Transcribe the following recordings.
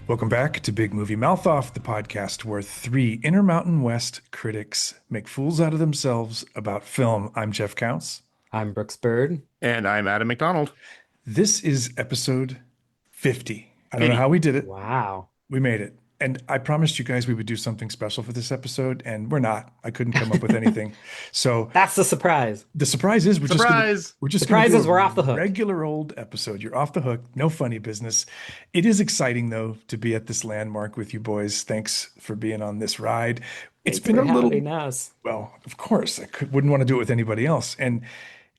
Welcome back to Big Movie Mouth Off, the podcast where three Intermountain West critics make fools out of themselves about film. I'm Jeff Counts. I'm Brooks Bird. And I'm Adam McDonald. This is episode 50. I don't know 80. how we did it. Wow. We made it. And I promised you guys we would do something special for this episode, and we're not. I couldn't come up with anything. So That's the surprise. the surprise is Surprise! we're just gonna Surprise do is a we're off the hook. regular old episode. You're off the hook. No funny business. It is exciting though to be at this landmark with you boys. Thanks for being on this ride. It's Thanks been for a little, having us. well, of course, wouldn't want to do it with anybody else. And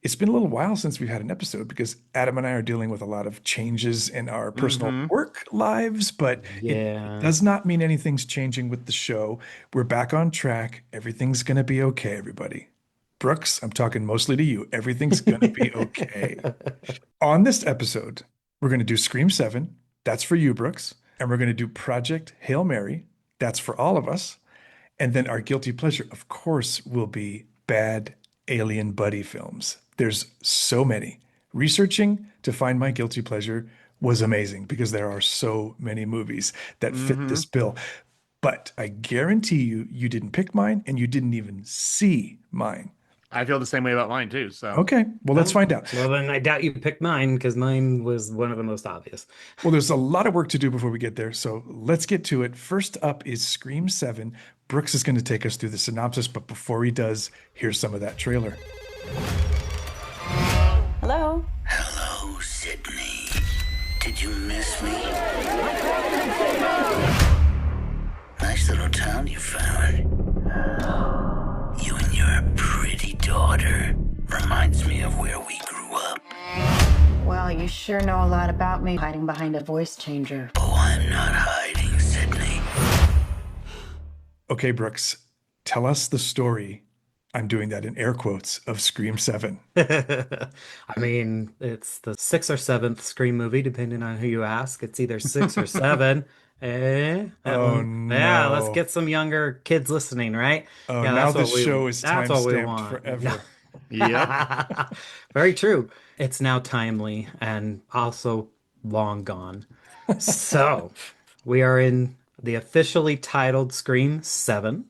it's been a little while since we've had an episode because Adam and I are dealing with a lot of changes in our personal work lives, but it Yeah. does not mean anything's changing with the show. We're back on track. Everything's going to be okay, everybody. Brooks, I'm talking mostly to you. Everything's going to be okay. On this episode, we're going to do Scream 7. That's for you, Brooks. And we're going to do Project Hail Mary. That's for all of us. And then our guilty pleasure, of course, will be bad alien buddy films. There's so many. Researching to find my guilty pleasure was amazing because there are so many movies that fit this bill. But I guarantee you, you didn't pick mine and you didn't even see mine. I feel the same way about mine too. So Okay, well, let's find out. Well, then I doubt you picked mine because mine was one of the most obvious. Well, there's a lot of work to do before we get there, so let's get to it. First up is Scream 7. Brooks is going to take us through the synopsis, but before he does, here's some of that trailer. Hello? Hello, Sydney. Did you miss me? Nice little town you found. You and your pretty daughter. Reminds me of where we grew up. Well, you sure know a lot about me hiding behind a voice changer. Oh, I'm not hiding, Sydney. Okay, Brooks, tell us the story. I'm doing that in air quotes of Scream 7. I mean, it's the sixth or seventh Scream movie, depending on who you ask. It's either six or seven. Oh, Yeah, let's no. get some younger kids listening, right? Oh, Yeah, now that's this what we- show is that's what we time-stamped want. forever. yep. Very true. It's now timely and also long gone. So, we are in the officially titled Scream 7,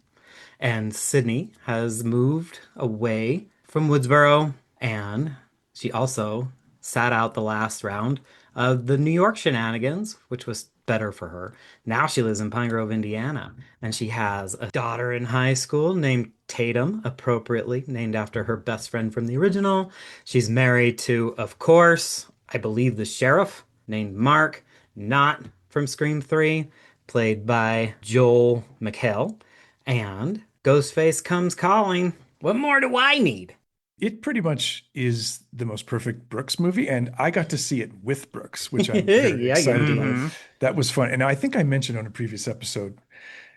and Sydney has moved away from Woodsboro, and she also sat out the last round of the New York shenanigans, which was better for her. Now she lives in Pine Grove, Indiana, and she has a daughter in high school named Tatum, appropriately named after her best friend from the original. She's married to, of course, I believe the sheriff named Mark, not from Scream 3, played by Joel McHale. And Ghostface comes calling. What more do I need? It pretty much is the most perfect Brooks movie, and I got to see it with Brooks, which I'm very Yeah, you excited did. about. That was fun. And I think I mentioned on a previous episode,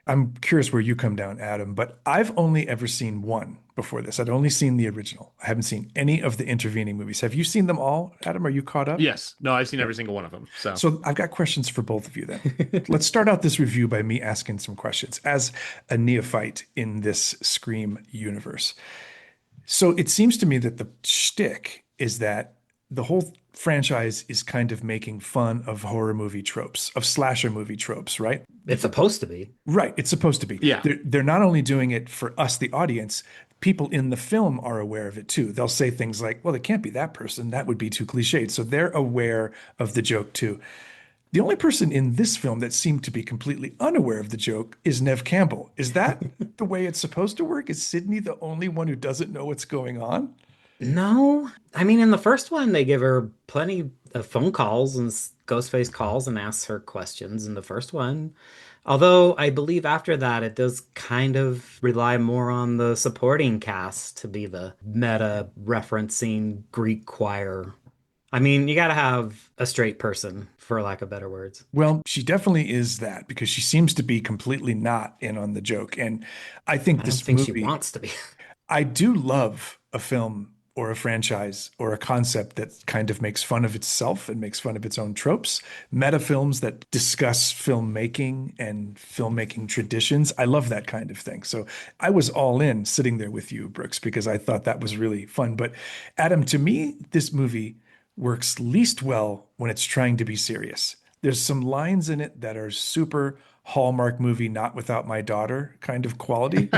I'm curious where you come down, Adam, but I've only ever seen one before this. I'd only seen the original. I haven't seen any of the intervening movies. Have you seen them all, Adam? Are you caught up? Yes. No, I've seen every single one of them. So, So I've got questions for both of you then. Let's start out this review by me asking some questions as a neophyte in this Scream universe. So it seems to me that the shtick is that the whole franchise is kind of making fun of horror movie tropes, of slasher movie tropes, right? It's supposed to be. Right. It's supposed to be. Yeah. They're not only doing it for us, the audience, people in the film are aware of it too. They'll say things like, well, it can't be that person. That would be too cliched. So they're aware of the joke too. The only person in this film that seemed to be completely unaware of the joke is Nev Campbell. Is that the way it's supposed to work? Is Sydney the only one who doesn't know what's going on? No. I mean, in the first one, they give her plenty of phone calls and Ghostface calls and asks her questions in the first one. Although I believe after that, it does kind of rely more on the supporting cast to be the meta referencing Greek choir. I mean, you got to have a straight person, for lack of better words. Well, she definitely is that because she seems to be completely not in on the joke. And I think I don't this think movie, she wants to be. I do love a film or a franchise or a concept that kind of makes fun of itself and makes fun of its own tropes. Meta films that discuss filmmaking and filmmaking traditions. I love that kind of thing. So I was all in sitting there with you, Brooks, because I thought that was really fun. But Adam, to me, this movie works least well when it's trying to be serious. There's some lines in it that are super Hallmark movie, not without my daughter kind of quality.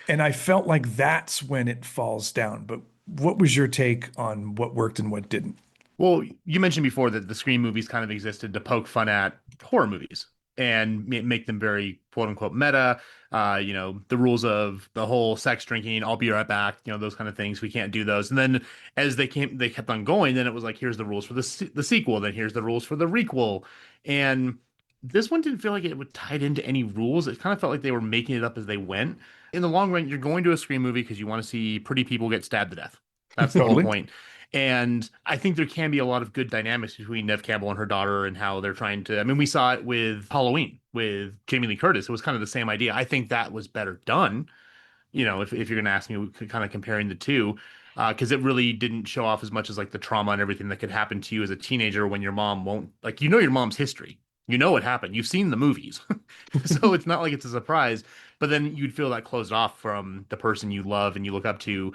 And I felt like that's when it falls down. But what was your take on what worked and what didn't? Well, you mentioned before that the Scream movies kind of existed to poke fun at horror movies and make them very quote unquote meta. The rules of the whole sex drinking, I'll be right back, those kind of things. We can't do those. And then as they kept on going, then it was like, here's the rules for the sequel, then here's the rules for the requel. And this one didn't feel like it would tied into any rules. It kind of felt like they were making it up as they went. In the long run, you're going to a Scream movie because you want to see pretty people get stabbed to death. That's the whole Totally. point. And I think there can be a lot of good dynamics between Nev Campbell and her daughter and how they're trying to. I mean, we saw it with Halloween with Jamie Lee Curtis. It was kind of the same idea. I think that was better done. If you're going to ask me, kind of comparing the two, because it really didn't show off as much as like the trauma and everything that could happen to you as a teenager when your mom won't, like, your mom's history. You know what happened. You've seen the movies. So it's not like it's a surprise. But then you'd feel that closed off from the person you love and you look up to,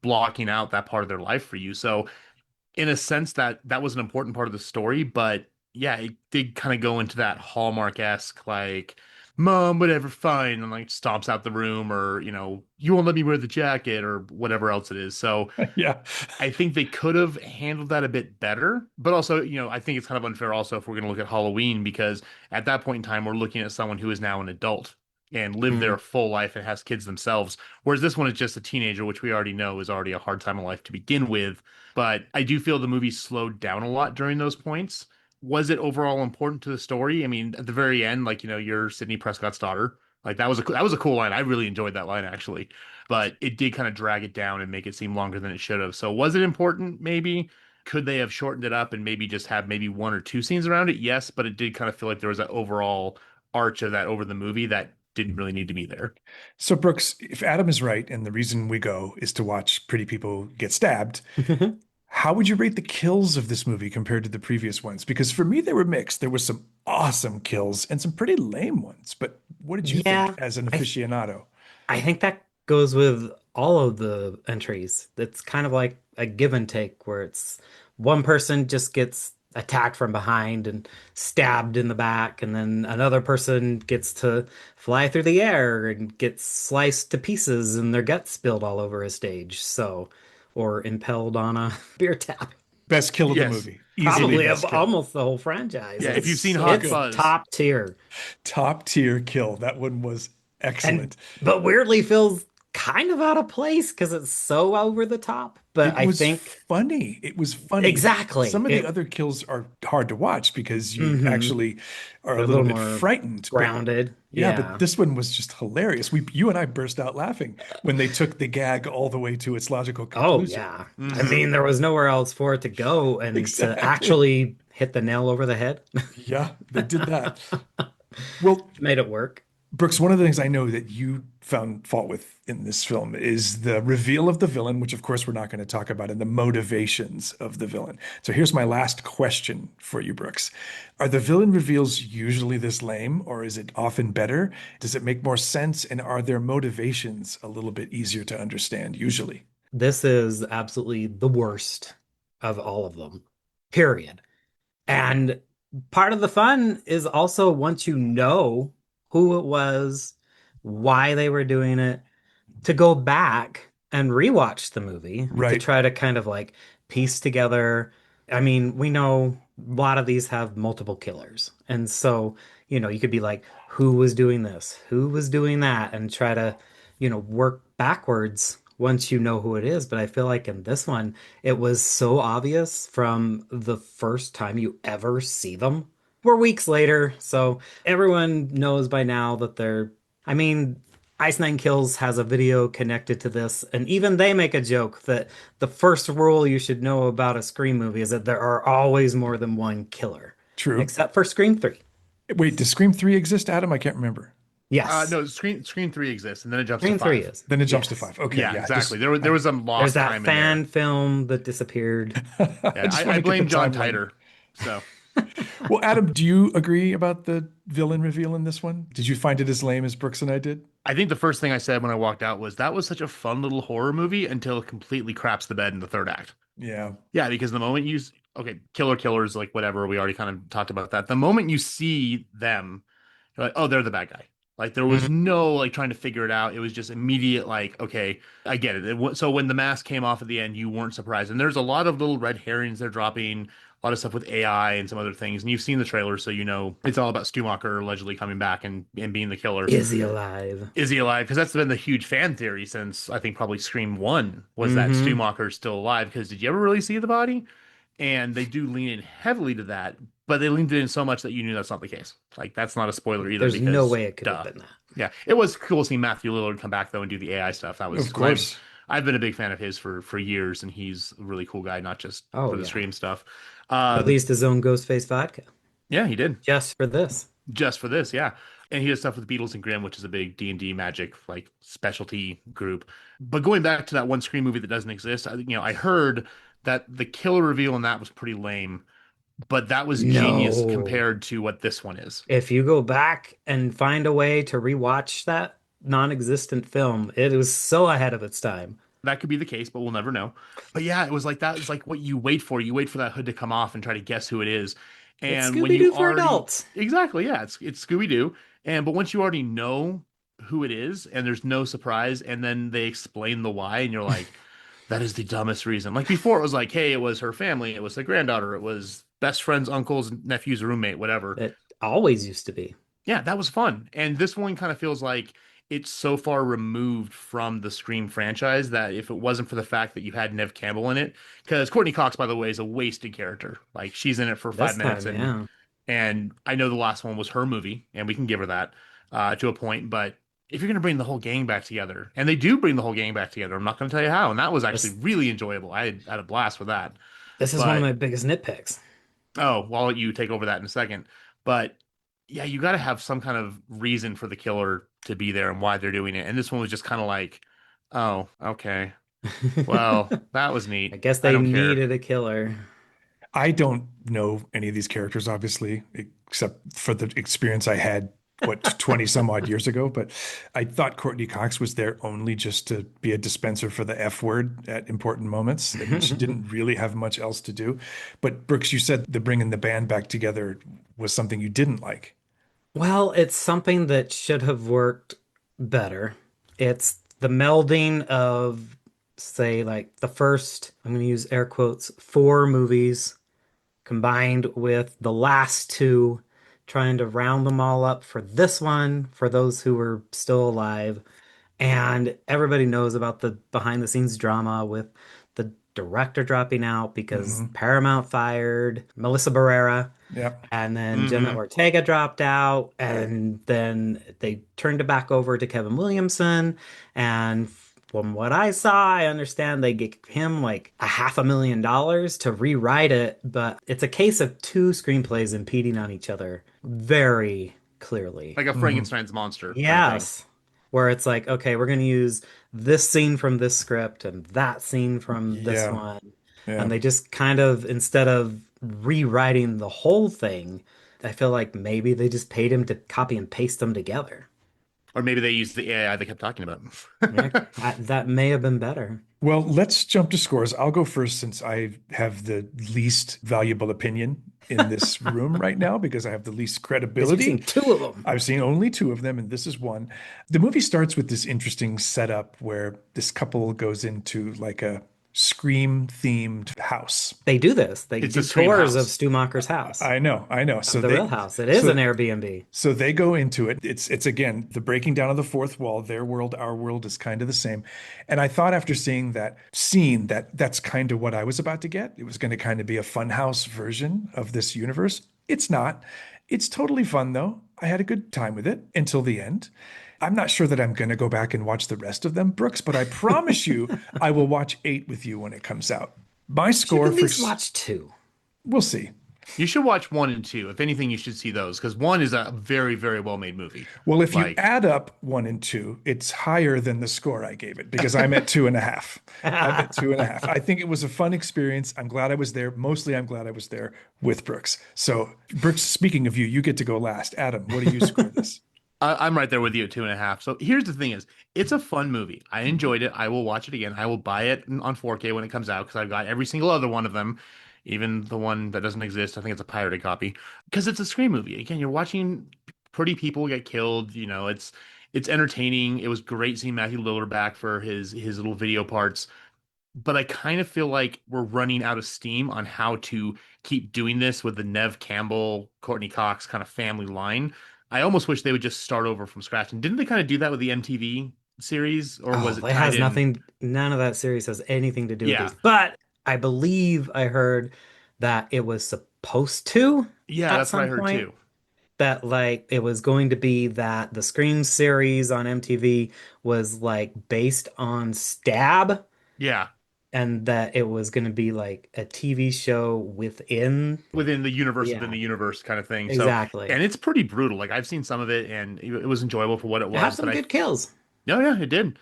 blocking out that part of their life for you. So in a sense that was an important part of the story, but yeah, it did kind of go into that Hallmark-esque like, mom, whatever, fine, and like stomps out the room, or you won't let me wear the jacket, or whatever else it is. So Yeah. I think they could have handled that a bit better, but also, I think it's kind of unfair also if we're going to look at Halloween, because at that point in time, we're looking at someone who is now an adult and lived their full life and has kids themselves. Whereas this one is just a teenager, which we already know is already a hard time of life to begin with. But I do feel the movie slowed down a lot during those points. Was it overall important to the story? I mean, at the very end, like, you're Sidney Prescott's daughter. Like that was a cool line. I really enjoyed that line actually, but it did kind of drag it down and make it seem longer than it should have. So was it important? Maybe. Could they have shortened it up and maybe just have maybe one or two scenes around it? Yes, but it did kind of feel like there was that overall arch of that over the movie that didn't really need to be there. So, Brooks, if Adam is right, and the reason we go is to watch pretty people get stabbed, how would you rate the kills of this movie compared to the previous ones? Because for me, they were mixed. There were some awesome kills and some pretty lame ones. But what did you Yeah, think as an I aficionado? I think that goes with all of the entries. It's kind of like a give and take where it's one person just gets attacked from behind and stabbed in the back, and then another person gets to fly through the air and gets sliced to pieces and their guts spilled all over a stage. So, or impaled on a beer tap. Best kill of the Yes. movie. Easily Probably best of kill. almost the whole franchise. Yeah, if you've seen so Hot good. Fuzz, Top tier. Top tier kill. That one was excellent. But weirdly feels kind of out of place because it's so over the top. But It I was think funny. It was funny. exactly. Some of the other kills are hard to watch because you Mhm. actually are They're a little bit more frightened. But grounded. yeah, but this one was just hilarious. You and I burst out laughing when they took the gag all the way to its logical Oh conclusion. yeah. I mean, there was nowhere else for it to go, and Exactly. to actually hit the nail over the head Yeah, they did that. Well, made it work. Brooks, one of the things I know that you found fault with in this film is the reveal of the villain, which of course we're not going to talk about, and the motivations of the villain. So here's my last question for you, Brooks. Are the villain reveals usually this lame, or is it often better? Does it make more sense? And are their motivations a little bit easier to understand usually? This is absolutely the worst of all of them. Period. And part of the fun is also once you know who it was, why they were doing it, to go back and rewatch the movie to Right. try to kind of like piece together. I mean, we know a lot of these have multiple killers. And so, you could be like, who was doing this? Who was doing that? And try to, work backwards once you know who it is. But I feel like in this one, it was so obvious from the first time you ever see them. We're weeks later, so everyone knows by now that I mean, Ice Nine Kills has a video connected to this, and even they make a joke that the first rule you should know about a Scream movie is that there are always more than one killer. True. Except for Scream 3. Wait, does Scream 3 exist, Adam? I can't remember. Yes. No, Scream 3 exists, and then it jumps Scream to 3 5. is. Then it jumps to Yes. 5. Okay, Yeah, yeah. exactly. There was some There's lost that time fan in there. film that disappeared. Yeah, just wanna I get blame the John timeline. Titer. So Well, Adam, do you agree about the villain reveal in this one? Did you find it as lame as Brooks and I did? I think the first thing I said when I walked out was that was such a fun little horror movie until it completely craps the bed in the third act. Yeah. Yeah, because the moment okay, killers, like whatever. We already kind of talked about that. The moment you see them, you're like, oh, they're the bad guy. Like there was no like trying to figure it out. It was just immediate, like, okay, I get it. So when the mask came off at the end, you weren't surprised. And there's a lot of little red herrings they're dropping, a lot of stuff with AI and some other things. And you've seen the trailer, so you know it's all about Stumacher allegedly coming back and being the killer. Is he alive? Is he alive? Because that's been the huge fan theory since I think probably Scream 1 was that Mm-hmm. Stumacher's still alive. Because did you ever really see the body? And they do lean in heavily to that, but they leaned in so much that you knew that's not the case. Like that's not a spoiler either. There's no Because way it could have duh. been that. Yeah, it was cool seeing Matthew Lillard come back though and do the AI stuff. That was Of course. I've been a big fan of his for years, and he's a really cool guy, not just Oh, for the yeah. Scream stuff. Released his own Ghostface vodka Yeah, he did just for this. just for this. Yeah, and he does stuff with Beatles and Grimm, which is a big D&D magic like specialty group. But going back to that one Scream movie that doesn't exist, I heard that the killer reveal in that was pretty lame, but that was genius No. compared to what this one is. If you go back and find a way to rewatch that non-existent film, it was so ahead of its time. That could be the case, but we'll never know. But yeah, it was like that. It's like what you wait for. You wait for that hood to come off and try to guess who it is. It's And when you Scooby-Doo for already adults. exactly, yeah, it's Scooby Doo. But once you already know who it is, and there's no surprise, and then they explain the why, and you're like, that is the dumbest reason. Like before, it was like, hey, it was her family, it was the granddaughter, it was best friend's uncle's nephew's roommate, whatever. It always used to be. Yeah, that was fun. And this one kind of feels like it's so far removed from the Scream franchise that if it wasn't for the fact that you had Nev Campbell in it, because Courtney Cox, by the way, is a wasted character. Like she's in it for This 5 minutes, time, and yeah. I know the last one was her movie, and we can give her that to a point. But if you're gonna bring the whole gang back together, and they do bring the whole gang back together, I'm not gonna tell you how, and that was actually This really enjoyable. I had a blast with that. this is one of But my biggest nitpicks. oh, well, I'll let you take over that in a second. But yeah, you got to have some kind of reason for the killer to be there and why they're doing it. And this one was just kind of like, oh, okay. Well, that was neat. I guess I they don't care. needed a killer. I don't know any of these characters, obviously, except for the experience I had, what, 20 some odd years ago. But I thought Courtney Cox was there only just to be a dispenser for the F word at important moments. I mean, she didn't really have much else to do. But Brooks, you said the bringing the band back together was something you didn't like. Well, it's something that should have worked better. It's the melding of, say, like the first, I'm going to use air quotes, four movies combined with the last two, trying to round them all up for this one, for those who were still alive. And everybody knows about the behind the scenes drama with the director dropping out because Hmm. Paramount fired Melissa Barrera. Yeah. And then Jenna Ortega dropped out, and then they turned it back over to Kevin Williamson. And from what I saw, I understand they gave him like $500,000 to rewrite it, but it's a case of two screenplays impeding on each other very clearly. Like a Frankenstein's monster. kind of thing. Yes. Where it's like, okay, we're going to use this scene from this script and that scene from this Yeah. one. Yeah. And they just kind of, instead of rewriting the whole thing, I feel like maybe they just paid him to copy and paste them together. Or maybe they used the AI they kept talking about. Yeah, that may have been better. Well, let's jump to scores. I'll go first since I have the least valuable opinion in this room right now because I have the least Because you've credibility. seen two of them. I've seen only two of them, and this is one. The movie starts with this interesting setup where this couple goes into like a Scream themed house. They do this. They It's do a Scream tours of house. Stumacher's house. I know. So The they real house. It is so- an Airbnb. So they go into it. It's again the breaking down of the fourth wall. Their world, our world is kind of the same. And I thought after seeing that scene that that's kind of what I was about to get. It was going to kind of be a funhouse version of this universe. It's not. It's totally fun though. I had a good time with it until the end. I'm not sure that I'm going to go back and watch the rest of them, Brooks, but I promise you I will watch 8 with you when it comes out. My You score at for least watch two. we'll see. You should watch 1 and 2. If anything, you should see those because 1 is a very, very well made movie. Well, if you Like- add up 1 and 2, it's higher than the score I gave it because I'm at 2.5. I'm at 2.5. I think it was a fun experience. I'm glad I was there. Mostly, I'm glad I was there with Brooks. So, Brooks, speaking of you, you get to go last. Adam, what do you score this? I'm right there with you at 2.5. So here's the thing is, it's a fun movie. I enjoyed it. I will watch it again. I will buy it on 4K when it comes out because I've got every single other one of them. even the one that doesn't exist. I think it's a pirated copy because it's a Scream movie. Again, you're watching pretty people get killed. It's entertaining. It was great seeing Matthew Lillard back for his little video parts, but I kind of feel like we're running out of steam on how to keep doing this with the Nev Campbell, Courtney Cox kind of family line. I almost wish they would just start over from scratch. And didn't they kind of do that with the MTV series, or was Oh, it it tied has in? nothing, none of that series has anything to do with Yeah. these. But I believe I heard that it was supposed to Yeah, at that's what I some heard point, too. that like it was going to be that the Scream series on MTV was like based on Stab, Yeah. and that it was going to be like a TV show within. Within Yeah, the universe kind of thing. So, exactly. and it's pretty brutal. Like I've seen some of it and it was enjoyable for what it It had was, but some good kills. no, yeah, it did.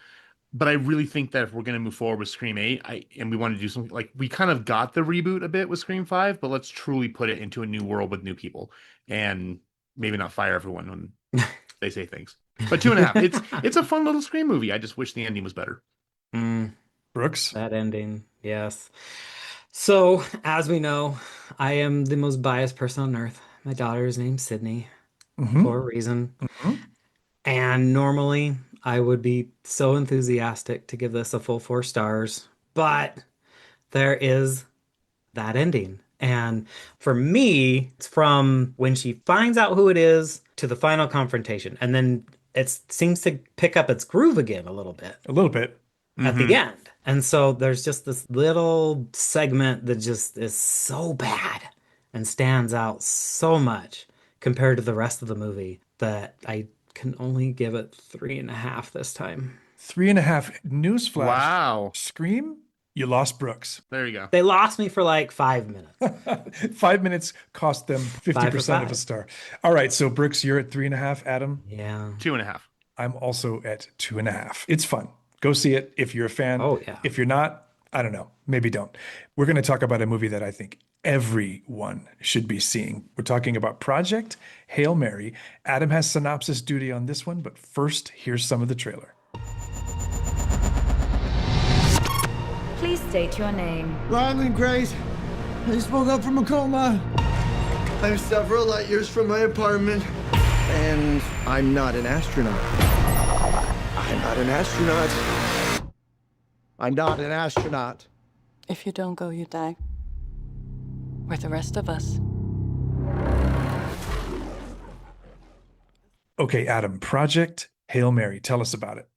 But I really think that if we're going to move forward with Scream 8, and we want to do something like we kind of got the reboot a bit with Scream 5, but let's truly put it into a new world with new people and maybe not fire everyone when they say things. But two and a half. It's a fun little Scream movie. I just wish the ending was better. Mm, Brooks? that ending, yes. So, as we know, I am the most biased person on earth. My daughter is named Sydney Mm-hmm. for a reason. Mm-hmm. And normally I would be so enthusiastic to give this a full 4 stars, but there is that ending. And for me, it's from when she finds out who it is to the final confrontation. And then it seems to pick up its groove again a little bit A little bit. at the Hmm. end. And so there's just this little segment that just is so bad and stands out so much compared to the rest of the movie that I can only give it 3.5 this time. 3.5. Newsflash. Wow. Scream? You lost Brooks. There you go. They lost me for like 5 minutes. 5 minutes cost them Five for 50% of a five. star. All right. So, Brooks, you're at 3.5. Adam, Yeah. Two and a half. I'm also at 2.5. It's fun. Go see it if you're a fan. Oh, yeah. If you're not, I don't know. Maybe don't. We're going to talk about a movie that I think everyone should be seeing. We're talking about Project Hail Mary. Adam has synopsis duty on this one, but first, here's some of the trailer. Please state your name. Ryland Grace. I just woke up from a coma. I'm several light years from my apartment. And I'm not an astronaut. I'm not an astronaut. I'm not an astronaut. If you don't go, you die. With the rest of us. Okay, Adam, Project Hail Mary. Tell us about it.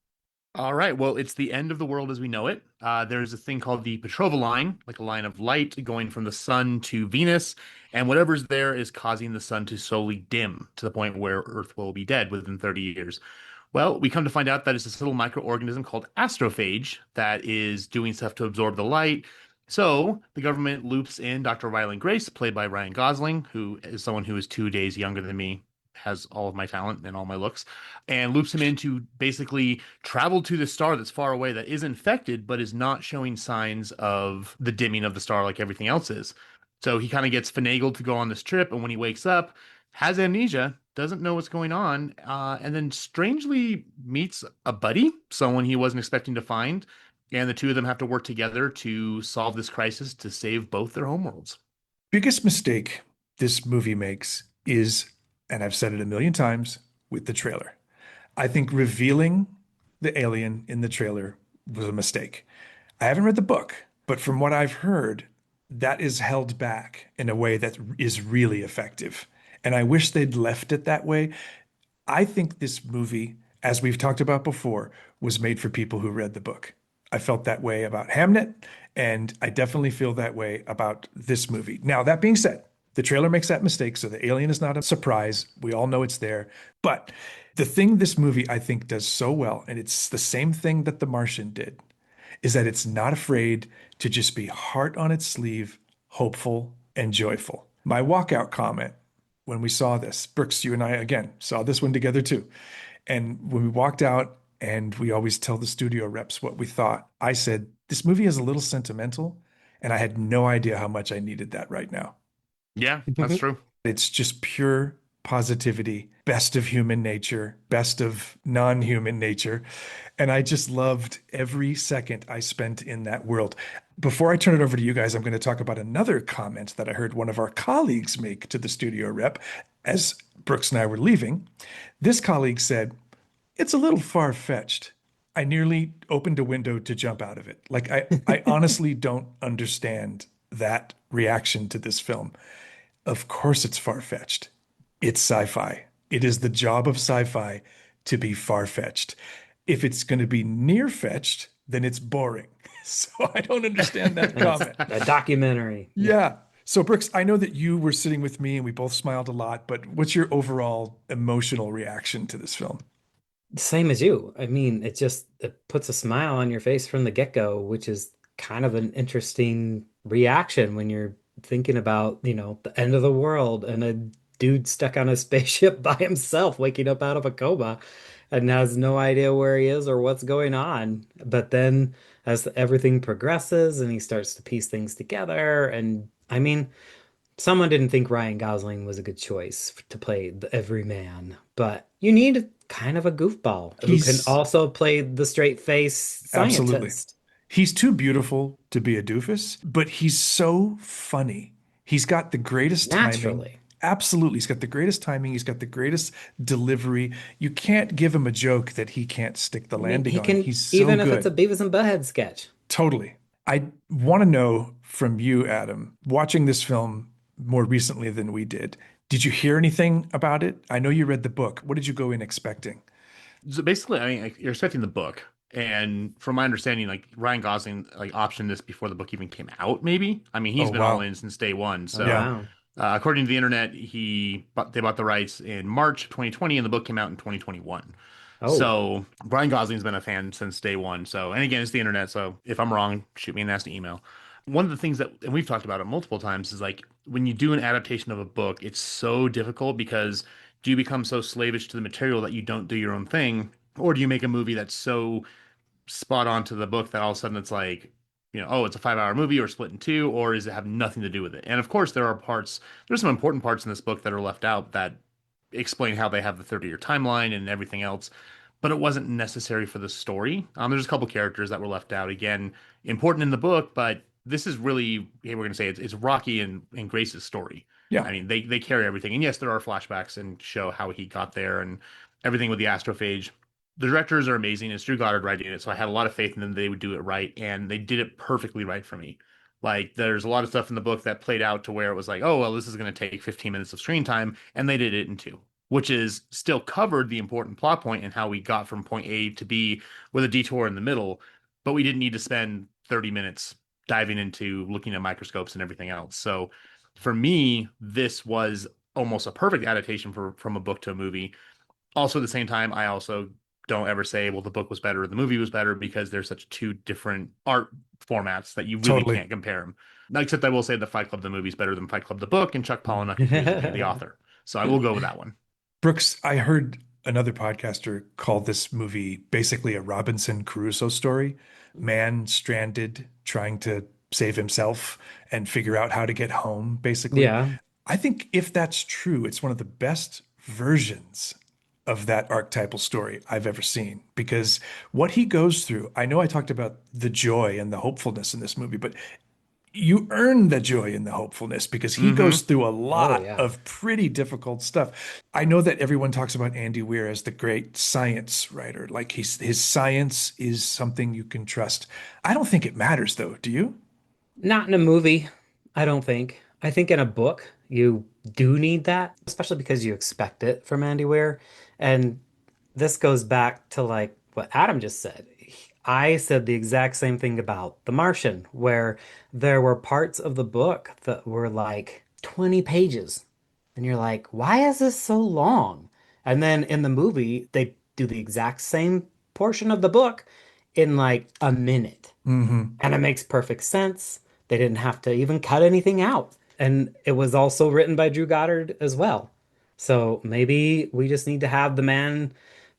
All right. Well, it's the end of the world as we know it. There's a thing called the Petrova line, like a line of light going from the sun to Venus, and whatever's there is causing the sun to slowly dim to the point where Earth will be dead within 30 years. Well, we come to find out that it's this little microorganism called astrophage that is doing stuff to absorb the light. So the government loops in Dr. Ryland Grace, played by Ryan Gosling, who is someone who is 2 days younger than me, has all of my talent and all my looks, and loops him in to basically travel to the star that's far away that is infected but is not showing signs of the dimming of the star like everything else is. So he kind of gets finagled to go on this trip, and when he wakes up, has amnesia, doesn't know what's going on, and then strangely meets a buddy, someone he wasn't expecting to find, and the two of them have to work together to solve this crisis to save both their homeworlds. Biggest mistake this movie makes is, and I've said it a million times, with the trailer. I think revealing the alien in the trailer was a mistake. I haven't read the book, but from what I've heard, that is held back in a way that is really effective. And I wish they'd left it that way. I think this movie, as we've talked about before, was made for people who read the book. I felt that way about Hamnet, and I definitely feel that way about this movie. Now, that being said, the trailer makes that mistake, so the alien is not a surprise. We all know it's there. But the thing this movie, I think, does so well, and it's the same thing that The Martian did, is that it's not afraid to just be heart on its sleeve, hopeful, and joyful. My walkout comment when we saw this, Brooks, you and I, again, saw this one together too. And when we walked out, and we always tell the studio reps what we thought, I said, this movie is a little sentimental, and I had no idea how much I needed that right now. Yeah, that's true. It's just pure positivity, best of human nature, best of non-human nature. And I just loved every second I spent in that world. Before I turn it over to you guys, I'm going to talk about another comment that I heard one of our colleagues make to the studio rep as Brooks and I were leaving. This colleague said, "It's a little far-fetched. I nearly opened a window to jump out of it." Like I honestly don't understand that reaction to this film. Of course it's far-fetched. It's sci-fi. It is the job of sci-fi to be far-fetched. If it's going to be near-fetched, then it's boring. So I don't understand that And it's comment. a documentary. Yeah. So Brooks, I know that you were sitting with me and we both smiled a lot, but what's your overall emotional reaction to this film? Same as you. I mean, it puts a smile on your face from the get-go, which is kind of an interesting reaction when you're thinking about, the end of the world and a dude stuck on a spaceship by himself, waking up out of a coma and has no idea where he is or what's going on. But then as everything progresses and he starts to piece things together, and I mean, someone didn't think Ryan Gosling was a good choice to play the everyman, but you need kind of a goofball who can He's also play the straight face absolutely. scientist He's too beautiful to be a doofus, but he's so funny. He's got the greatest timing. naturally. Absolutely. He's got the greatest timing. He's got the greatest delivery. You can't give him a joke that he can't stick the I mean, landing he on. can, He's so even if it's a good. Beavis and Butthead sketch. Totally. I want to know from you, Adam, watching this film more recently than we did you hear anything about it? I know you read the book. What did you go in expecting? So basically, I mean, like, you're expecting the book, and from my understanding, like Ryan Gosling like optioned this before the book even came out. Maybe, I mean, he's Oh, been all wow. in since day one. Oh, So, Yeah, wow. according to the internet, they bought the rights in March 2020, and the book came out in 2021. Oh, So Ryan Gosling's been a fan since day one. So, and again, it's the internet. So if I'm wrong, shoot me a nasty email. One of the things that, and we've talked about it multiple times, is like when you do an adaptation of a book, it's so difficult because do you become so slavish to the material that you don't do your own thing? Or do you make a movie that's so spot on to the book that all of a sudden it's like, oh, it's a 5 hour movie or split in two, or does it have nothing to do with it? And of course, there's some important parts in this book that are left out that explain how they have the 30-year timeline and everything else, but it wasn't necessary for the story. There's a couple characters that were left out. Again, important in the book, but this is really, hey, we're going to say it's Rocky and Grace's story. yeah, I mean, they carry everything. And yes, there are flashbacks and show how he got there and everything with the astrophage. The directors are amazing. It's Drew Goddard writing it, so I had a lot of faith in them they would do it right, and they did it perfectly right for me. Like, there's a lot of stuff in the book that played out to where it was like, oh, well, this is going to take 15 minutes of screen time, and they did it in two, which is still covered the important plot point and how we got from point A to B with a detour in the middle, but we didn't need to spend 30 minutes diving into looking at microscopes and everything else. So for me, this was almost a perfect adaptation from a book to a movie. Also, at the same time, I also don't ever say, well, the book was better or the movie was better, because they're such two different art formats that you really totally. can't compare them. Except I will say that Fight Club the movie is better than Fight Club the book, and Chuck Palahniuk is basically the author. So I will go with that one. Brooks, I heard another podcaster call this movie basically a Robinson Crusoe story. Man stranded trying to save himself and figure out how to get home, basically. yeah. I think if that's true, it's one of the best versions of that archetypal story I've ever seen, because what he goes through, I know I talked about the joy and the hopefulness in this movie, but you earn the joy and the hopefulness because he goes Mm-hmm. through a Oh, lot yeah. of pretty difficult stuff. I know that everyone talks about Andy Weir as the great science writer. Like his science is something you can trust. I don't think it matters though, do you? Not in a movie, I don't think. I think in a book, you do need that, especially because you expect it from Andy Weir. And this goes back to like what Adam just said. I said the exact same thing about The Martian, where there were parts of the book that were like 20 pages. And you're like, why is this so long? And then in the movie, they do the exact same portion of the book in like a minute. Hmm. And it makes perfect sense. They didn't have to even cut anything out. And it was also written by Drew Goddard as well. So maybe we just need to have the man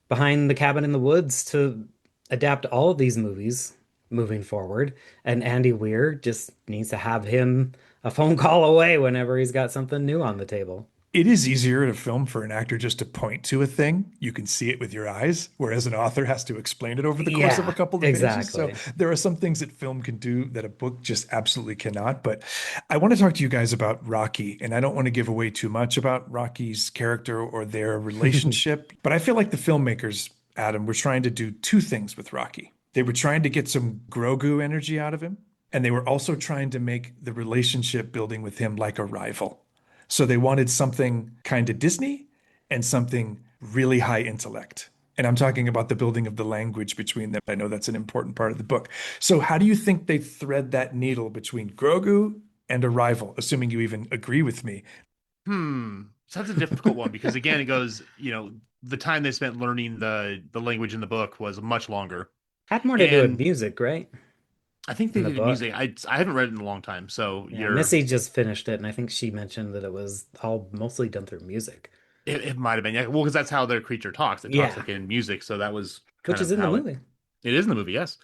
behind the cabin in the woods to adapt all of these movies moving forward. And Andy Weir just needs to have him a phone call away whenever he's got something new on the table. It is easier to film for an actor just to point to a thing. You can see it with your eyes, whereas an author has to explain it over the course of a Yeah, couple of pages. So exactly. there are some things that film can do that a book just absolutely cannot. But I want to talk to you guys about Rocky, and I don't want to give away too much about Rocky's character or their relationship, but I feel like the filmmakers, Adam, were trying to do two things with Rocky. They were trying to get some Grogu energy out of him, and they were also trying to make the relationship building with him like a rival. So they wanted something kind of Disney and something really high intellect. And I'm talking about the building of the language between them. I know that's an important part of the book. So how do you think they thread that needle between Grogu and a rival, assuming you even agree with me? So that's a difficult one because again, it goes, the time they spent learning the language in the book was much longer. Had more to do with And music, right? I think In they the did book. music. I haven't read it in a long time, so Yeah, Missy just finished it, and I think she mentioned that it was all mostly done through music. it might have been, yeah. Well, because that's how their creature talks. It talks Yeah, like in music, so that was kind which is of in the how movie. it is in the movie. Yes,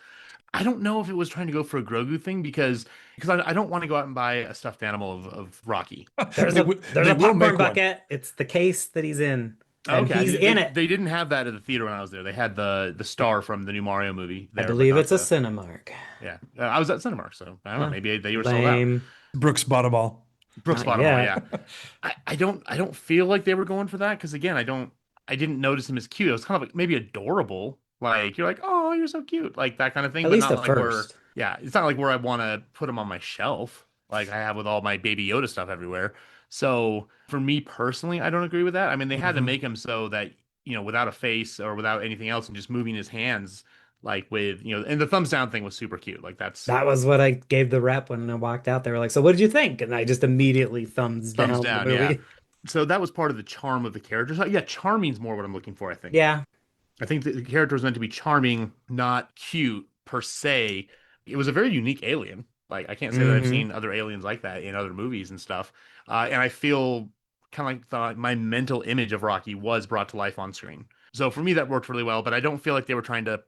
I don't know if it was trying to go for a Grogu thing because I don't want to go out and buy a stuffed animal of Rocky. There's They, a w- there's they a will popcorn make one. bucket. It's the case that he's in, and Okay, he's they in it. they didn't have that at the theater when I was there. They had the star from the new Mario movie I there, but believe not it's a the Cinemark. yeah. I was at Cinemark, so I don't know. Huh. Maybe they were sold out. Lame. Brooks bought them all. Brooks Not bought them all, yet. yeah. I don't feel like they were going for that because again, I didn't notice him as cute. It was kind of like maybe adorable. Like you're like, oh, you're so cute, like that kind of thing, At but least not at like where, first. yeah, it's not like where I want to put him on my shelf, like I have with all my Baby Yoda stuff everywhere. So for me personally, I don't agree with that. I mean, they had to Mhm. make him so that without a face or without anything else, and just moving his hands, like with and the thumbs down thing was super cute. Like that's That was what I gave the rep when I walked out. They were like, "So what did you think?" And I just immediately thumbs thumbs down the down, yeah. movie. So that was part of the charm of the character. So yeah, charming's more what I'm looking for, I think. Yeah. I think the character was meant to be charming, not cute per se. It was a very unique alien. Like I can't say that I've Hmm. seen other aliens like that in other movies and stuff. And I feel kind of like my mental image of Rocky was brought to life on screen. So for me, that worked really well. But I don't feel like they were trying to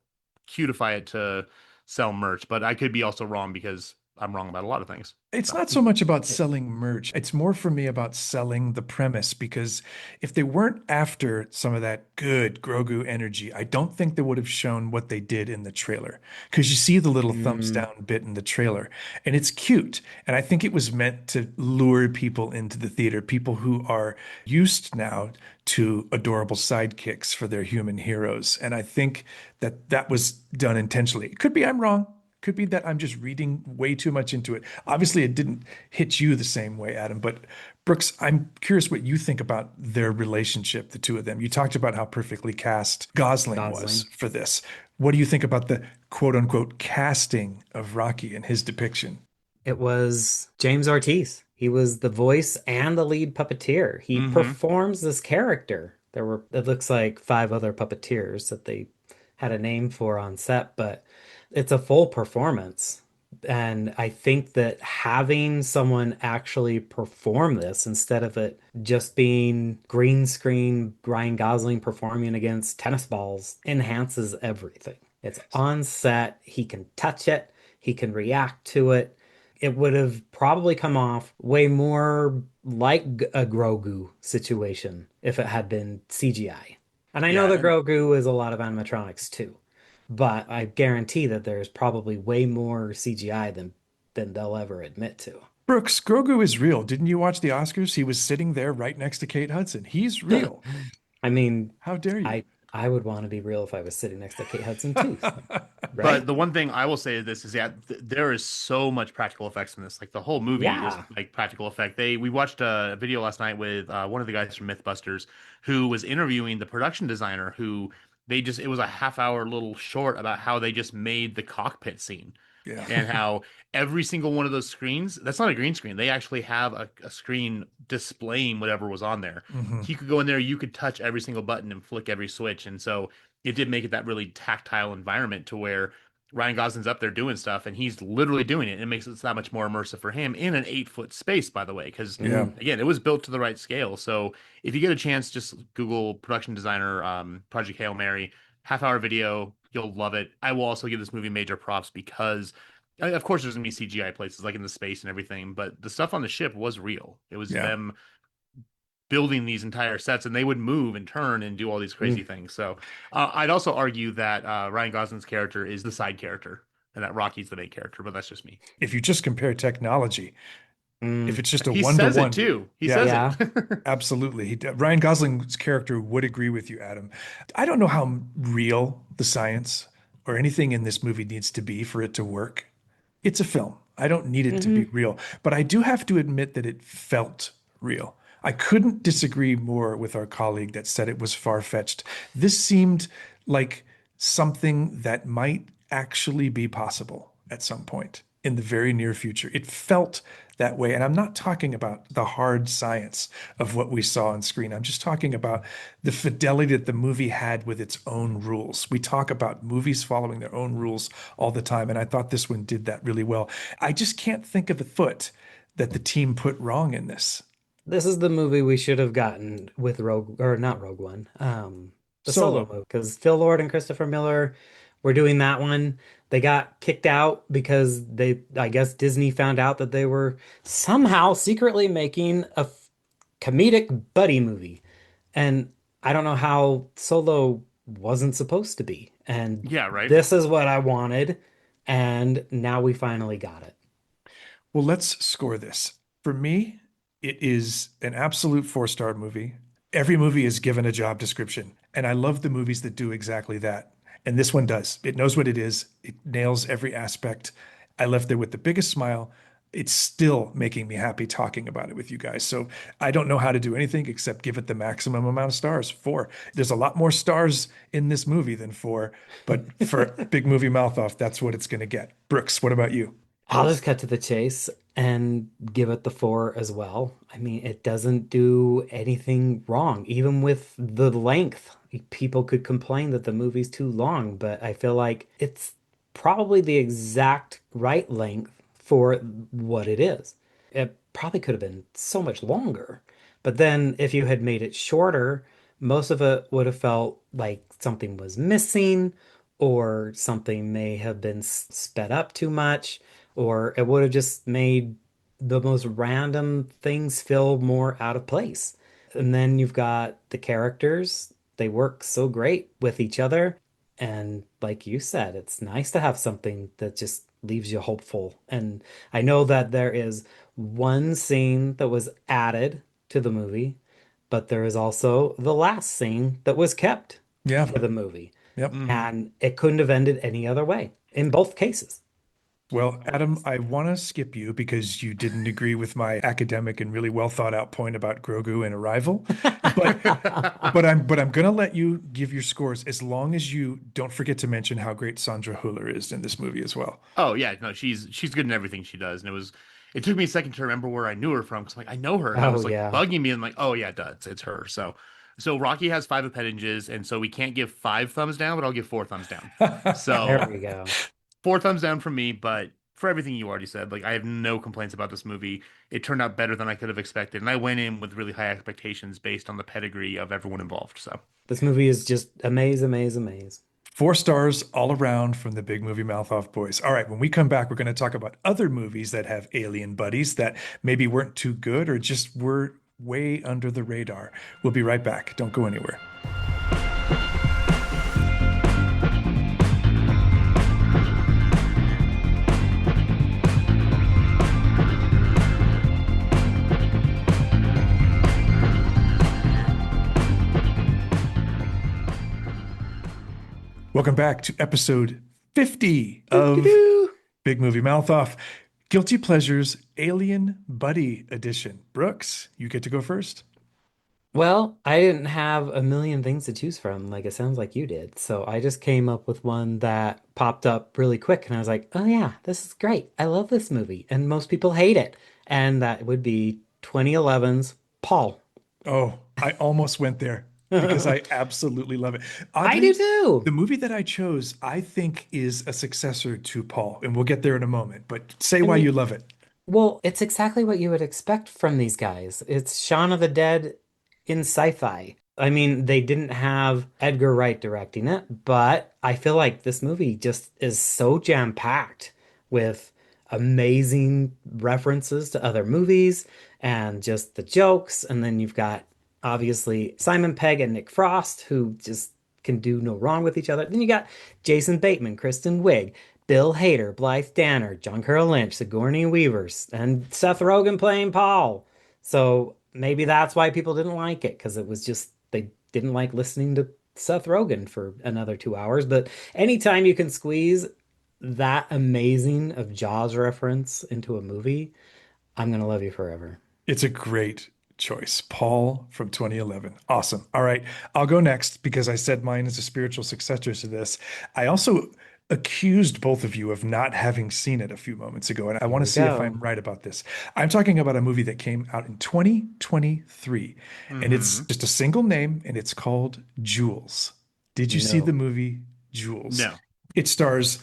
cutify it to sell merch. But I could be also wrong because I'm wrong about a lot of things. It's So not so much about selling merch. It's more for me about selling the premise because if they weren't after some of that good Grogu energy, I don't think they would have shown what they did in the trailer. Because you see the little thumbs Mm. down bit in the trailer and it's cute. And I think it was meant to lure people into the theater, people who are used now to adorable sidekicks for their human heroes. And I think that that was done intentionally. It could be I'm wrong. Could be that I'm just reading way too much into it. Obviously, it didn't hit you the same way, Adam, but Brooks, I'm curious what you think about their relationship, the two of them. You talked about how perfectly cast Gosling was Gosling. for this. What do you think about the quote unquote casting of Rocky and his depiction? It was James Ortiz. He was the voice and the lead puppeteer. He hmm performs this character. There were, it looks like, five other puppeteers that they had a name for on set, but it's a full performance. And I think that having someone actually perform this instead of it just being green screen Ryan Gosling performing against tennis balls enhances everything. It's on set. He can touch it. He can react to it. It would have probably come off way more like a Grogu situation if it had been CGI. And I know Yeah, the and Grogu is a lot of animatronics too, but I guarantee that there's probably way more CGI than they'll ever admit to. Brooks, Grogu is real. Didn't you watch the Oscars? He was sitting there right next to Kate Hudson. He's real. I mean, How dare you? I would want to be real if I was sitting next to Kate Hudson too, But right? the one thing I will say is this is yeah, there is so much practical effects in this. Like the whole movie is Yeah. like practical effect. We watched a video last night with one of the guys from MythBusters who was interviewing the production designer who it was a half hour little short about how they just made the cockpit scene Yeah. and how every single one of those screens, that's not a green screen. They actually have a screen displaying whatever was on there. Mhm. You could go in there, you could touch every single button and flick every switch. And so it did make it that really tactile environment to where Ryan Gosling's up there doing stuff and he's literally doing it. It makes it that much more immersive for him in an 8 foot space, by the way, because Yeah. Mm. again, it was built to the right scale. So if you get a chance, just Google production designer Project Hail Mary, half-hour video. You'll love it. I will also give this movie major props because of course there's gonna be CGI places like in the space and everything, but the stuff on the ship was real. It was Yeah. them building these entire sets, and they would move and turn and do all these crazy things. So I'd also argue that Ryan Gosling's character is the side character and that Rocky's the main character, but that's just me. If you just compare technology, if Mm, it's just a He one to says it one, too. He yeah, says yeah. it. absolutely. Ryan Gosling's character would agree with you, Adam. I don't know how real the science or anything in this movie needs to be for it to work. It's a film. I don't need it to be Hmm. real, but I do have to admit that it felt real. I couldn't disagree more with our colleague that said it was far-fetched. This seemed like something that might actually be possible at some point in the very near future. It felt that way. And I'm not talking about the hard science of what we saw on screen. I'm just talking about the fidelity that the movie had with its own rules. We talk about movies following their own rules all the time. And I thought this one did that really well. I just can't think of a foot that the team put wrong in this. This is the movie we should have gotten with Rogue, or not Rogue One, the Solo Solo. movie, because Phil Lord and Christopher Miller were doing that one. They got kicked out because I guess Disney found out that they were somehow secretly making a comedic buddy movie. And I don't know how Solo wasn't supposed to be. And Yeah, right. this is what I wanted, and now we finally got it. Well, let's score this. For me, it is an absolute four-star movie. Every movie is given a job description, and I love the movies that do exactly that. And this one does. It knows what it is. It nails every aspect. I left there with the biggest smile. It's still making me happy talking about it with you guys. So I don't know how to do anything except give it the maximum amount of stars. Four. There's a lot more stars in this movie than four, but for Big Movie Mouth Off, that's what it's going to get. Brooks, what about you? I'll just cut to the chase and give it the four as well. I mean, it doesn't do anything wrong, even with the length. People could complain that the movie's too long, but I feel like it's probably the exact right length for what it is. It probably could have been so much longer. But then if you had made it shorter, most of it would have felt like something was missing, or something may have been sped up too much, or it would have just made the most random things feel more out of place. And then you've got the characters, they work so great with each other. And like you said, it's nice to have something that just leaves you hopeful. And I know that there is one scene that was added to the movie, but there is also the last scene that was kept Yeah. for the movie. Yep. Mhm. And it couldn't have ended any other way in both cases. Well, Adam, I want to skip you because you didn't agree with my academic and really well thought out point about Grogu and Arrival. But but I'm gonna let you give your scores as long as you don't forget to mention how great Sandra Hüller is in this movie as well. Oh yeah, no, she's good in everything she does, and it took me a second to remember where I knew her from because like I know her, and I Oh, was like yeah. bugging me, and like oh yeah, duh, it's her. So Rocky has five appendages, and so we can't give five thumbs down, but I'll give four thumbs down. There So we go. four thumbs down from me, but for everything you already said, like I have no complaints about this movie. It turned out better than I could have expected, and I went in with really high expectations based on the pedigree of everyone involved. So This movie is just amaze, amaze, amaze. Four stars all around from the Big Movie Mouth Off Boys. All right, when we come back, we're going to talk about other movies that have alien buddies that maybe weren't too good or just were way under the radar. We'll be right back. Don't go anywhere. Welcome back to episode 50 of Big Movie Mouth Off. Guilty Pleasures Alien Buddy Edition. Brooks, you get to go first. Well, I didn't have a million things to choose from, like it sounds like you did. So I just came up with one that popped up really quick, and I was like, oh yeah, this is great. I love this movie, and most people hate it. And that would be 2011's Paul. Oh, I almost went there because I absolutely love it. I Oddly, do too. the movie that I chose, I think, is a successor to Paul, and we'll get there in a moment. But say why you love it. Well, it's exactly what you would expect from these guys. It's Shaun of the Dead in sci-fi. I mean, they didn't have Edgar Wright directing it, but I feel like this movie just is so jam-packed with amazing references to other movies and just the jokes. And then you've got obviously Simon Pegg and Nick Frost, who just can do no wrong with each other. Then you got Jason Bateman, Kristen Wiig, Bill Hader, Blythe Danner, John Carroll Lynch, Sigourney Weavers, and Seth Rogen playing Paul. So maybe that's why people didn't like it, because it was just they didn't like listening to Seth Rogen for another 2 hours. But anytime you can squeeze that amazing of Jaws reference into a movie, I'm gonna love you forever. It's a great choice. Paul from 2011. Awesome. All right. I'll go next because I said mine is a spiritual successor to this. I also accused both of you of not having seen it a few moments ago, and I Here want to we see if go. I'm right about this. I'm talking about a movie that came out in 2023, and it's Hmm. just a single name, and it's called Jules. Did you see the No. movie Jules? No. It stars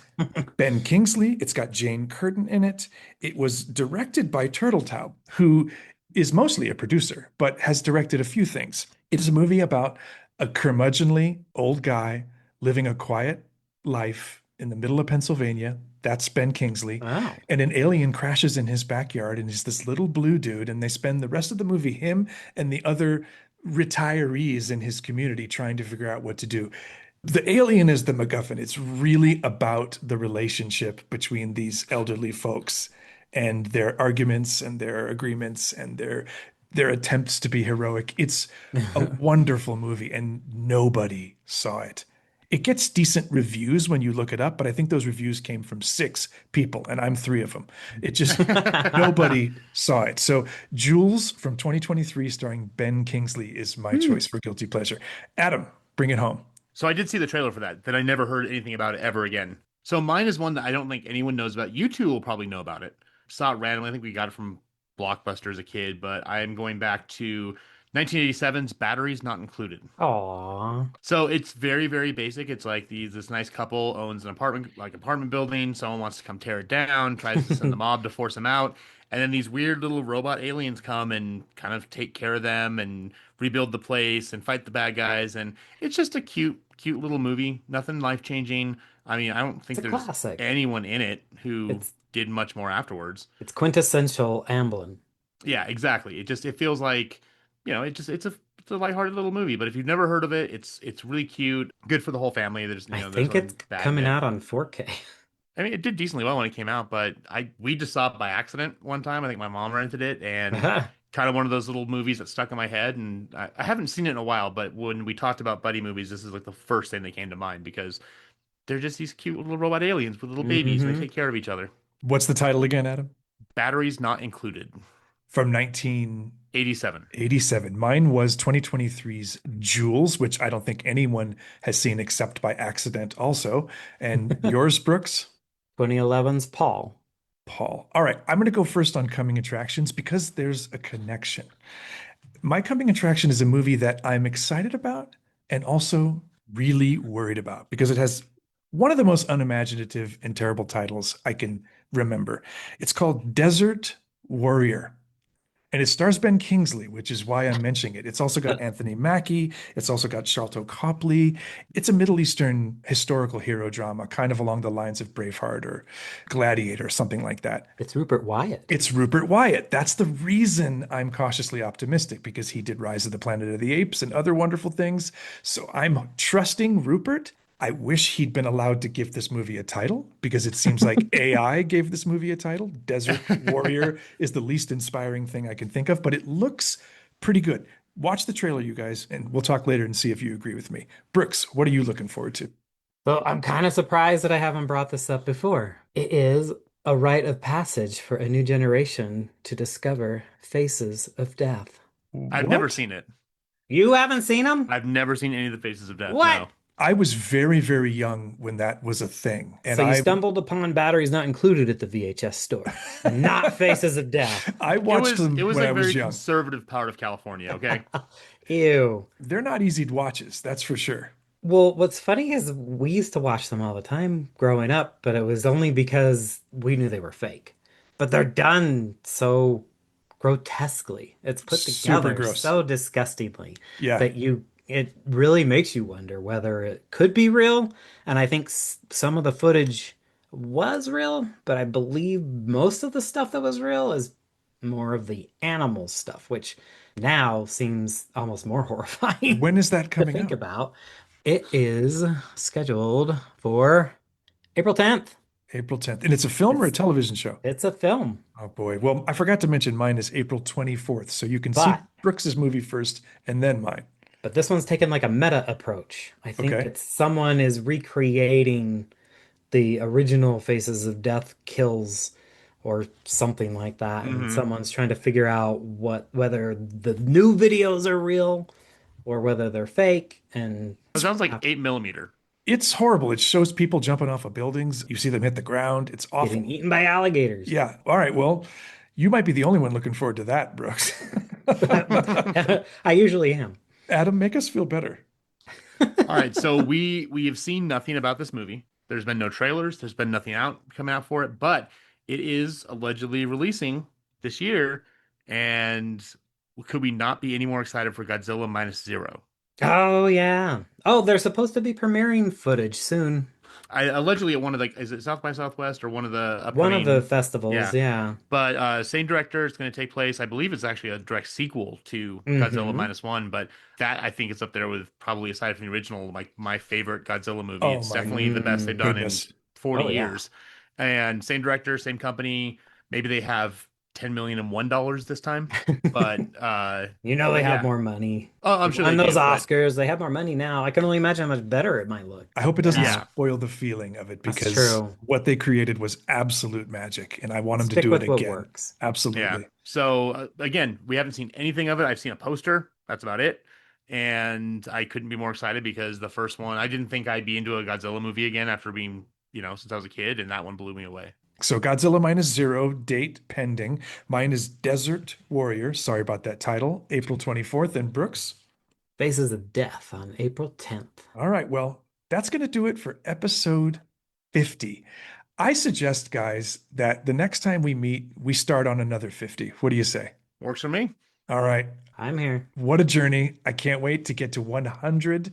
Ben Kingsley. It's got Jane Curtin in it. It was directed by Turtletaub, who is mostly a producer, but has directed a few things. It is a movie about a curmudgeonly old guy living a quiet life in the middle of Pennsylvania. That's Ben Kingsley. Wow. And an alien crashes in his backyard, and he's this little blue dude. And they spend the rest of the movie, him and the other retirees in his community, trying to figure out what to do. The alien is the MacGuffin. It's really about the relationship between these elderly folks and their arguments and their agreements and their attempts to be heroic. It's a wonderful movie, and nobody saw it. It gets decent reviews when you look it up, but I think those reviews came from six people, and I'm three of them. It just nobody saw it. So Jules from 2023, starring Ben Kingsley, is my Hmm. choice for guilty pleasure. Adam, bring it home. So I did see the trailer for that, that I never heard anything about it ever again. So mine is one that I don't think anyone knows about. You two will probably know about it. Saw it randomly. I think we got it from Blockbuster as a kid, but I am going back to 1987's Batteries Not Included. Aw. So it's very, very basic. It's like this nice couple owns an apartment building. Someone wants to come tear it down, tries to send the mob to force them out. And then these weird little robot aliens come and kind of take care of them and rebuild the place and fight the bad guys. And it's just a cute, cute little movie. Nothing life-changing. I mean, I don't It's think a there's classic. anyone in it who It's did much more afterwards. it's quintessential Amblin. Yeah, exactly. It feels like, it's a lighthearted little movie, but if you've never heard of it, it's really cute, good for the whole family. I There's think it's nothing bad in coming it. out on 4K. I mean, it did decently well when it came out, but I we just saw it by accident one time. I think my mom rented it and kind of one of those little movies that stuck in my head. And I haven't seen it in a while, but when we talked about buddy movies, this is like the first thing that came to mind because they're just these cute little robot aliens with little babies and they Hmm. take care of each other. What's the title again, Adam? Batteries not included. From 1987. 87. Mine was 2023's Jules, which I don't think anyone has seen except by accident also. And yours, Brooks? 2011's Paul. Paul. All right, I'm going to go first on coming attractions because there's a connection. My coming attraction is a movie that I'm excited about and also really worried about because it has one of the most unimaginative and terrible titles I can remember. It's called Desert Warrior. And it stars Ben Kingsley, which is why I'm mentioning it. It's also got Anthony Mackie. It's also got Sharlto Copley. It's a Middle Eastern historical hero drama, kind of along the lines of Braveheart or Gladiator, something like that. It's Rupert Wyatt. It's Rupert Wyatt. That's the reason I'm cautiously optimistic because he did Rise of the Planet of the Apes and other wonderful things. So I'm trusting Rupert. I wish he'd been allowed to give this movie a title because it seems like AI gave this movie a title. Desert Warrior is the least inspiring thing I can think of, but it looks pretty good. Watch the trailer, you guys, and we'll talk later and see if you agree with me. Brooks, what are you looking forward to? So I'm kind of surprised that I haven't brought this up before. It is a rite of passage for a new generation to discover Faces of Death. I've never What? seen it. You haven't seen them? I've never seen any of the Faces of Death. What? No. I was very, very young when that was a thing. And So you I stumbled upon Batteries Not Included at the VHS store, not Faces of Death. I watched them It was when like I was very young. conservative part of California, okay? Ew. They're not easy watches, that's for sure. Well, what's funny is we used to watch them all the time growing up, but it was only because we knew they were fake. But they're done so grotesquely. It's put Super together gross. so disgustingly Yeah. that it really makes you wonder whether it could be real. And I think some of the footage was real, but I believe most of the stuff that was real is more of the animal stuff, which now seems almost more horrifying When is that to coming think out? about. It is scheduled for April 10th. April 10th. And it's a film or a It's television show? it's a film, Oh boy. Well, I forgot to mention mine is April 24th. So you can see but Brooks's movie first and then mine. this one's taken like a meta approach. I think Okay. it's someone is recreating the original Faces of Death kills or something like that, and Hmm. someone's trying to figure out whether the new videos are real or whether they're fake, and It sounds like 8 millimeter. It's horrible. It shows people jumping off of buildings. You see them hit the ground. It's getting awful. eaten by alligators. Yeah. All right. Well, you might be the only one looking forward to that, Brooks. I usually am. Adam, make us feel better. All right, so we have seen nothing about this movie. There's been no trailers. There's been nothing coming out for it, but it is allegedly releasing this year. And could we not be any more excited for Godzilla minus zero? Oh yeah. Oh, they're supposed to be premiering footage soon. Allegedly at one of the, is it South by Southwest or one of the One of the upcoming? festivals, Yeah, yeah. but same director. It's going to take place. I believe it's actually a direct sequel to Godzilla Hmm. minus one. But that I think is up there with probably aside from the original, like my favorite Godzilla movie. Oh It's my definitely the best they've done in goodness. 40 Oh yeah. years. And same director, same company. Maybe they have $10,000,001 this time, but You know they have yeah. more money. Oh, I'm They sure won they those do. But Oscars. They have more money now. I can only imagine how much better it might look. I hope it doesn't Yeah. spoil the feeling of it That's because true. what they created was absolute magic, and I want them to Stick do with it what again. works. yeah. Absolutely. So again, we haven't seen anything of it. I've seen a poster. That's about it. And I couldn't be more excited because the first one, I didn't think I'd be into a Godzilla movie again after being, since I was a kid, and that one blew me away. So Godzilla minus zero, date pending. Mine is Desert Warrior. Sorry about that title. April 24th. And Brooks? Faces of Death on April 10th. All right. Well, that's going to do it for episode 50. I suggest, guys, that the next time we meet, we start on another 50. What do you say? Works for me. All right. I'm here. What a journey. I can't wait to get to 100.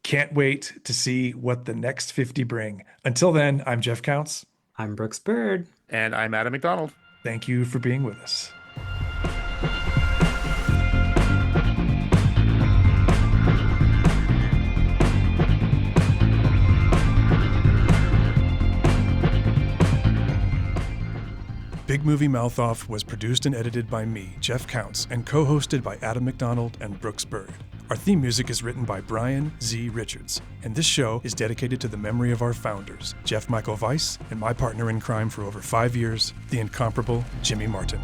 Can't wait to see what the next 50 bring. Until then, I'm Jeff Counts. I'm Brooks Bird. And I'm Adam McDonald. Thank you for being with us. Big Movie Mouth Off was produced and edited by me, Jeff Counts, and co-hosted by Adam McDonald and Brooks Bird. Our theme music is written by Brian Z. Richards, and this show is dedicated to the memory of our founders, Jeff Michael Weiss, and my partner in crime for over 5 years, the incomparable Jimmy Martin.